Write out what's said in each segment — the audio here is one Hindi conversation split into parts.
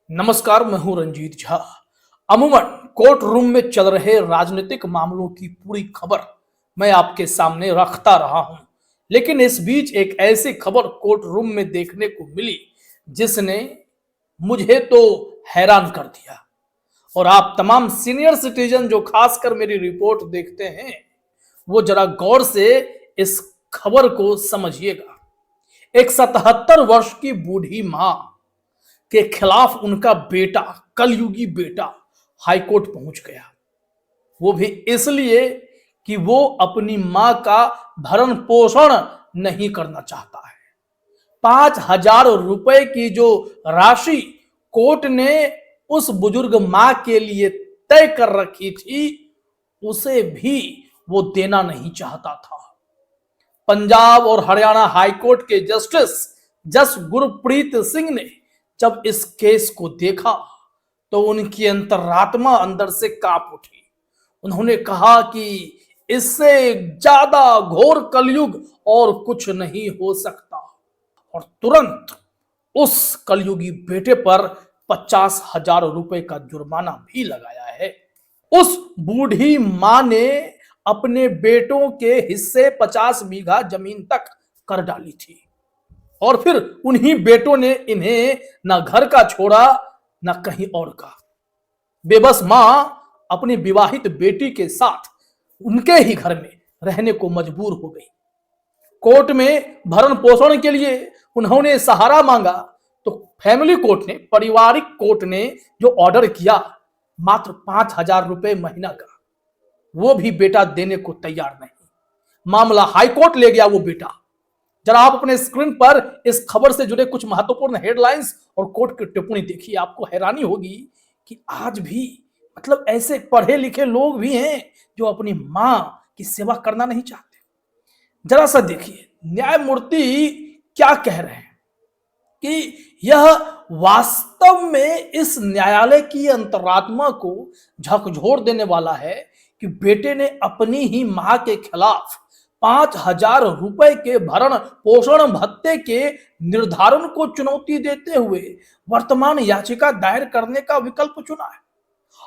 नमस्कार, मैं हूं रंजीत झा। अमूमन कोर्ट रूम में चल रहे राजनीतिक मामलों की पूरी खबर मैं आपके सामने रखता रहा हूं, लेकिन इस बीच एक ऐसी खबर कोर्ट रूम में देखने को मिली जिसने मुझे तो हैरान कर दिया। और आप तमाम सीनियर सिटीजन जो खासकर मेरी रिपोर्ट देखते हैं, वो जरा गौर से इस खबर को समझिएगा। एक 77 वर्ष की बूढ़ी मां के खिलाफ उनका बेटा, कलयुगी बेटा, हाईकोर्ट पहुंच गया। वो भी इसलिए कि वो अपनी मां का भरण पोषण नहीं करना चाहता है। 5,000 रुपए की जो राशि कोर्ट ने उस बुजुर्ग मां के लिए तय कर रखी थी, उसे भी वो देना नहीं चाहता था। पंजाब और हरियाणा हाईकोर्ट के जस्टिस जस गुरप्रीत सिंह ने जब इस केस को देखा तो उनकी अंतरात्मा अंदर से कांप उठी। उन्होंने कहा कि इससे ज्यादा घोर कलयुग और कुछ नहीं हो सकता, और तुरंत उस कलयुगी बेटे पर 50,000 रुपए का जुर्माना भी लगाया है। उस बूढ़ी मां ने अपने बेटों के हिस्से 50 बीघा जमीन तक कर डाली थी, और फिर उन्हीं बेटों ने इन्हें न घर का छोड़ा न कहीं और का। बेबस मां अपनी विवाहित बेटी के साथ उनके ही घर में रहने को मजबूर हो गई। कोर्ट में भरण पोषण के लिए उन्होंने सहारा मांगा तो फैमिली कोर्ट ने, पारिवारिक कोर्ट ने जो ऑर्डर किया, मात्र 5,000 रुपए महीना का, वो भी बेटा देने को तैयार नहीं। मामला हाईकोर्ट ले गया वो बेटा। जरा आप अपने स्क्रीन पर इस खबर से जुड़े कुछ महत्वपूर्ण हेडलाइंस और कोर्ट की टिप्पणी देखिए। आपको हैरानी होगी कि आज भी ऐसे पढ़े लिखे लोग भी हैं जो अपनी मां की सेवा करना नहीं चाहते। जरा सा देखिए न्यायमूर्ति क्या कह रहे हैं कि यह वास्तव में इस न्यायालय की अंतरात्मा को झकझोर देने वाला है कि बेटे ने अपनी ही मां के खिलाफ 5,000 रुपए के भरण पोषण भत्ते के निर्धारण को चुनौती देते हुए वर्तमान याचिका दायर करने का विकल्प चुना है।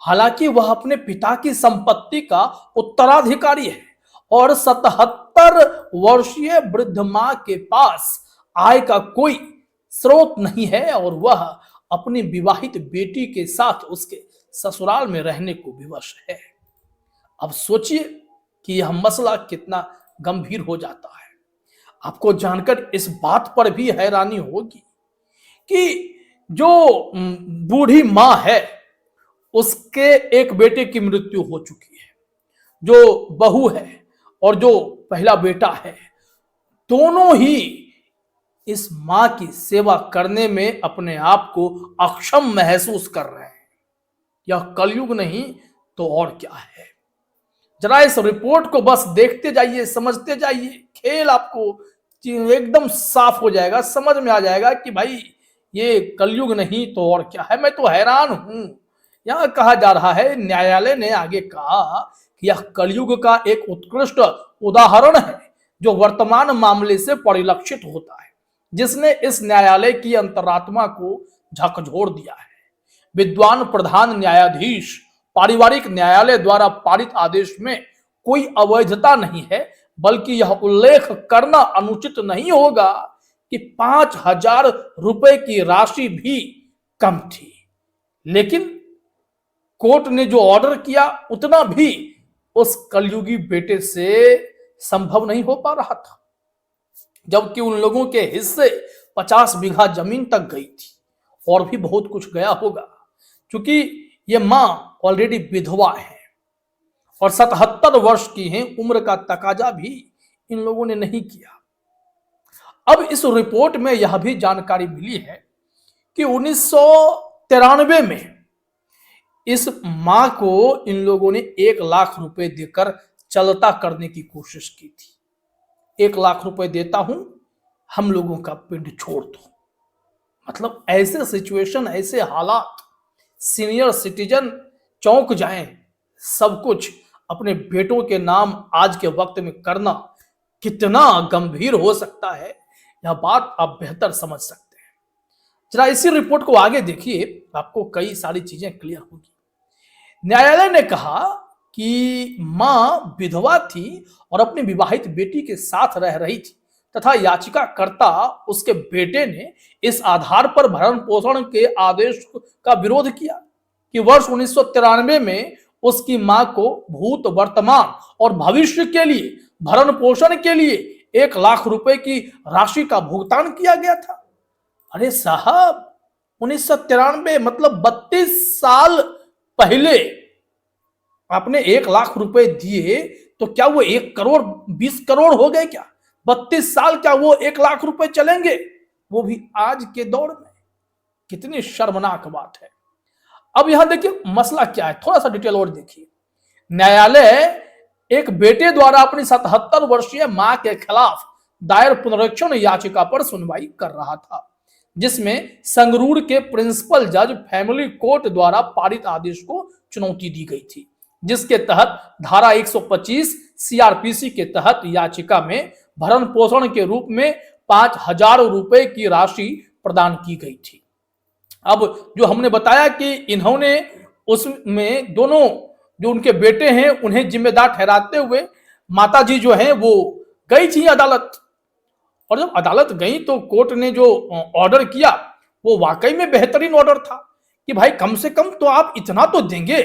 हालांकि वह अपने पिता की संपत्ति का उत्तराधिकारी है और 77 वर्षीय वृद्ध मां के पास आय का कोई स्रोत नहीं है, और वह अपनी विवाहित बेटी के साथ उसके ससुराल में रहने को विवश है। अब सोचिए कि यह मसला कितना गंभीर हो जाता है। आपको जानकर इस बात पर भी हैरानी होगी कि जो बूढ़ी मां है, उसके एक बेटे की मृत्यु हो चुकी है, जो बहू है और जो पहला बेटा है, दोनों ही इस मां की सेवा करने में अपने आप को अक्षम महसूस कर रहे हैं। यह कलयुग नहीं तो और क्या है। जरा इस रिपोर्ट को बस देखते जाइए, समझते जाइए, खेल आपको एकदम साफ हो जाएगा, समझ में आ जाएगा कि भाई ये कलयुग नहीं तो और क्या है। मैं तो हैरान हूं। यहां कहा जा रहा है, न्यायालय ने आगे कहा कि यह कलयुग का एक उत्कृष्ट उदाहरण है जो वर्तमान मामले से परिलक्षित होता है, जिसने इस न्यायालय की अंतरात्मा को झकझोर दिया है। विद्वान प्रधान न्यायाधीश पारिवारिक न्यायालय द्वारा पारित आदेश में कोई अवैधता नहीं है, बल्कि यह उल्लेख करना अनुचित नहीं होगा कि 5,000 रुपए की राशि भी कम थी, लेकिन कोर्ट ने जो ऑर्डर किया उतना भी उस कलयुगी बेटे से संभव नहीं हो पा रहा था, जबकि उन लोगों के हिस्से 50 बीघा जमीन तक गई थी, और भी बहुत कुछ गया होगा, क्योंकि ये मां ऑलरेडी विधवा है और 77 वर्ष की हैं। उम्र का तकाजा भी इन लोगों ने नहीं किया। अब इस रिपोर्ट में यह भी जानकारी मिली है कि 1993 में इस मां को इन लोगों ने 1,00,000 रुपए देकर चलता करने की कोशिश की थी। 1,00,000 रुपए देता हूं, हम लोगों का पिंड छोड़ दो। ऐसे सिचुएशन, ऐसे हालात, सीनियर सिटीजन चौंक जाएं। सब कुछ अपने बेटों के नाम आज के वक्त में करना कितना गंभीर हो सकता है, यह बात आप बेहतर समझ सकते हैं। जरा इसी रिपोर्ट को आगे देखिए, आपको कई सारी चीजें क्लियर होगी। न्यायालय ने कहा कि मां विधवा थी और अपनी विवाहित बेटी के साथ रह रही थी तथा याचिकाकर्ता उसके बेटे ने इस आधार पर भरण पोषण के आदेश का विरोध किया कि वर्ष 1993 में उसकी मां को भूत, वर्तमान और भविष्य के लिए भरण पोषण के लिए 1 लाख रुपए की राशि का भुगतान किया गया था। अरे साहब, 1993 मतलब 32 साल पहले आपने 1 लाख रुपए दिए तो क्या वो 1 करोड़ 20 करोड़ हो गए क्या? 32 साल क्या वो 1 लाख रुपए चलेंगे? वो भी आज के दौर में। कितनी शर्मनाक बात है। अब यहां देखिए मसला क्या है, थोड़ा सा डिटेल और देखिए। न्यायालय एक बेटे द्वारा अपनी 77 वर्षीय मां के खिलाफ दायर पुनरीक्षण याचिका पर सुनवाई कर रहा था, जिसमें संगरूर के प्रिंसिपल जज फैमिली कोर्ट द्वारा पारित आदेश को चुनौती दी गई थी, जिसके तहत धारा 125 सीआरपीसी के तहत याचिका में भरण पोषण के रूप में 5,000 रुपए की राशि प्रदान की गई थी। अब जो हमने बताया कि इन्होंने उसमें दोनों जो उनके बेटे हैं उन्हें जिम्मेदार ठहराते हुए माताजी जो हैं वो गई थी अदालत, और जब अदालत गई तो कोर्ट ने जो ऑर्डर किया वो वाकई में बेहतरीन ऑर्डर था कि भाई कम से कम तो आप इतना तो देंगे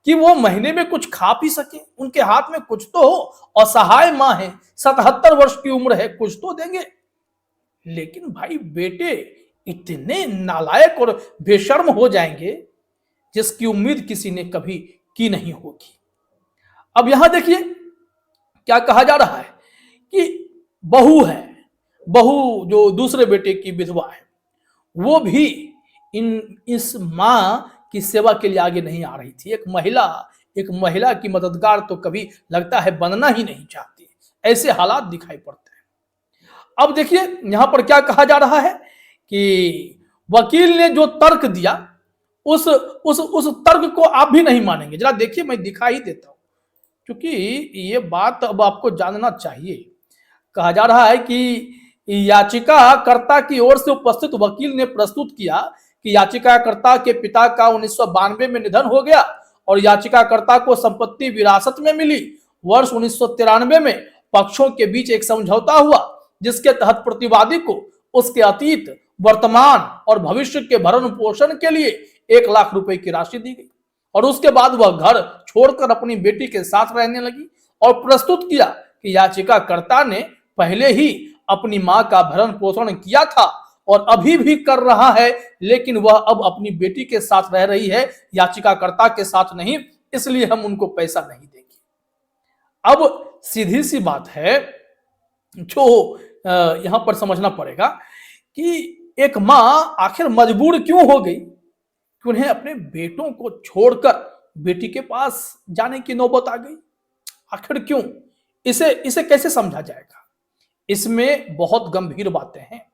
कि वो महीने में कुछ खा पी सके, उनके हाथ में कुछ तो हो, असहाय मां है, 77 वर्ष की उम्र है, कुछ तो देंगे। लेकिन भाई बेटे इतने नालायक और बेशर्म हो जाएंगे जिसकी उम्मीद किसी ने कभी की नहीं होगी। अब यहां देखिए क्या कहा जा रहा है कि बहू जो दूसरे बेटे की विधवा है वो भी इस मां की सेवा के लिए आगे नहीं आ रही थी। एक महिला की मददगार तो कभी लगता है बनना ही नहीं चाहती। ऐसे हालात दिखाई पड़ते हैं। अब देखिए यहां पर क्या कहा जा रहा है कि वकील ने जो तर्क दिया उस तर्क को आप भी नहीं मानेंगे। जरा देखिए, मैं दिखा ही देता हूं क्योंकि ये बात अब आपको जानना चाहिए। कहा जा रहा है कि याचिकाकर्ता की ओर से उपस्थित वकील ने प्रस्तुत किया कि याचिकाकर्ता के पिता का 1992 में निधन हो गया और याचिकाकर्ता को संपत्ति विरासत में मिली। वर्ष 1993 में पक्षों के बीच एक समझौता हुआ जिसके तहत प्रतिवादी को उसके अतीत, वर्तमान और भविष्य के भरण पोषण के लिए 1 लाख रुपए की राशि दी गई और उसके बाद वह घर छोड़कर अपनी बेटी के साथ रहने लगी और प्रस्तुत किया कि याचिकाकर्ता ने पहले ही अपनी मां का भरण पोषण किया था और अभी भी कर रहा है, लेकिन वह अब अपनी बेटी के साथ रह रही है, याचिकाकर्ता के साथ नहीं, इसलिए हम उनको पैसा नहीं देंगे। अब सीधी सी बात है जो यहां पर समझना पड़ेगा कि एक मां आखिर मजबूर क्यों हो गई कि उन्हें अपने बेटों को छोड़कर बेटी के पास जाने की नौबत आ गई। आखिर क्यों? इसे कैसे समझा जाएगा? इसमें बहुत गंभीर बातें हैं।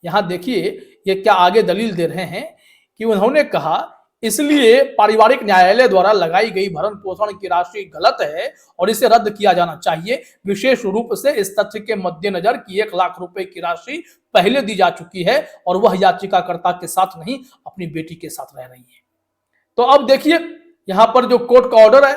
यहां देखिए ये क्या आगे दलील दे रहे हैं कि उन्होंने कहा इसलिए पारिवारिक न्यायालय द्वारा लगाई गई भरण पोषण की राशि गलत है और इसे रद्द किया जाना चाहिए, विशेष रूप से इस तथ्य के मद्देनजर कि 1 लाख रुपए की राशि पहले दी जा चुकी है और वह याचिकाकर्ता के साथ नहीं अपनी बेटी के साथ रह रही है। तो अब देखिए यहां पर जो कोर्ट का ऑर्डर है,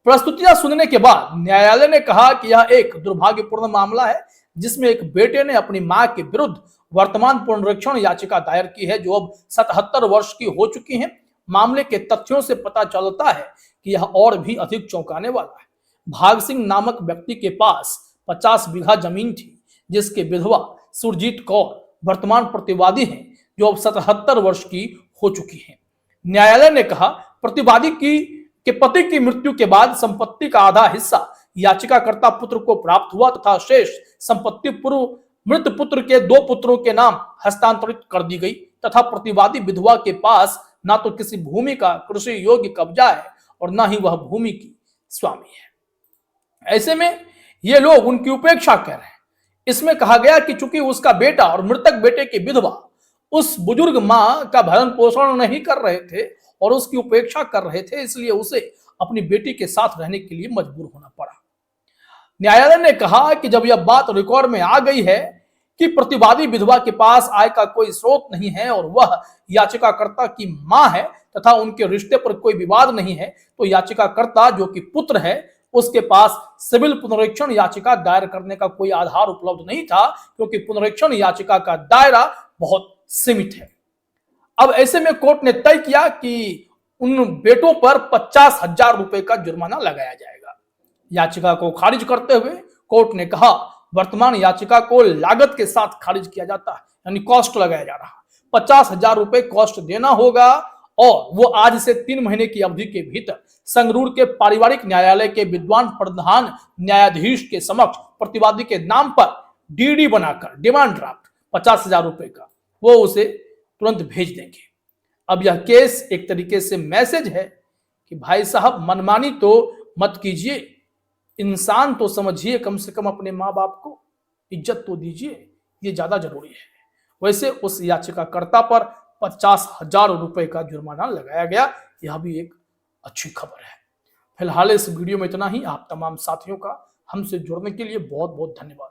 प्रस्तुतियां सुनने के बाद न्यायालय ने कहा कि यह एक दुर्भाग्यपूर्ण मामला है जिसमें एक बेटे ने अपनी मां के विरुद्ध वर्तमान पुनरीक्षण याचिका दायर की है जो अब 77 वर्ष की हो चुकी है। मामले के तथ्यों से पता चलता है कि यह और भी अधिक चौंकाने वाला है। भाग सिंह नामक व्यक्ति के पास 50 बीघा जमीन थी जिसके विधवा सुरजीत कौर वर्तमान प्रतिवादी हैं जो अब 77 वर्ष की हो चुकी हैं। न्यायालय ने कहा प्रतिवादी के पति की मृत्यु के बाद संपत्ति का आधा हिस्सा याचिकाकर्ता पुत्र को प्राप्त हुआ तथा शेष संपत्ति पूर्व मृत पुत्र के 2 पुत्रों के नाम हस्तांतरित कर दी गई तथा प्रतिवादी विधवा के पास ना तो किसी भूमि का कृषि योग्य कब्जा है और ना ही वह भूमि की स्वामी है। ऐसे में ये लोग उनकी उपेक्षा कर रहे हैं। इसमें कहा गया कि चूंकि उसका बेटा और मृतक बेटे की विधवा उस बुजुर्ग मां का भरण पोषण नहीं कर रहे थे और उसकी उपेक्षा कर रहे थे, इसलिए उसे अपनी बेटी के साथ रहने के लिए मजबूर होना पड़ा। न्यायालय ने कहा कि जब यह बात रिकॉर्ड में आ गई है कि प्रतिवादी विधवा के पास आय का कोई स्रोत नहीं है और वह याचिकाकर्ता की मां है तथा उनके रिश्ते पर कोई विवाद नहीं है, तो याचिकाकर्ता जो कि पुत्र है उसके पास सिविल पुनरीक्षण याचिका दायर करने का कोई आधार उपलब्ध नहीं था, क्योंकि पुनरीक्षण याचिका का दायरा बहुत सीमित है। अब ऐसे में कोर्ट ने तय किया कि उन बेटों पर 50,000 रुपए का जुर्माना लगाया जाएगा। याचिका को खारिज करते हुए कोर्ट ने कहा, वर्तमान याचिका को लागत के साथ खारिज किया जाता है, यानी कॉस्ट लगाया जा रहा है। 50,000 रुपए कॉस्ट देना होगा और वो आज से 3 महीने की अवधि के भीतर संगरूर के पारिवारिक न्यायालय के विद्वान प्रधान न्यायाधीश के समक्ष प्रतिवादी के नाम पर डीडी बनाकर डिमांड ड्राफ्ट 50,000 रुपए का वो उसे तुरंत भेज देंगे। अब यह केस एक तरीके से मैसेज है कि भाई साहब मनमानी तो मत कीजिए, इंसान तो समझिए, कम से कम अपने माँ बाप को इज्जत तो दीजिए, ये ज्यादा जरूरी है। वैसे उस याचिकाकर्ता पर 50,000 रुपए का जुर्माना लगाया गया, यह भी एक अच्छी खबर है। फिलहाल इस वीडियो में इतना ही। आप तमाम साथियों का हमसे जुड़ने के लिए बहुत बहुत धन्यवाद।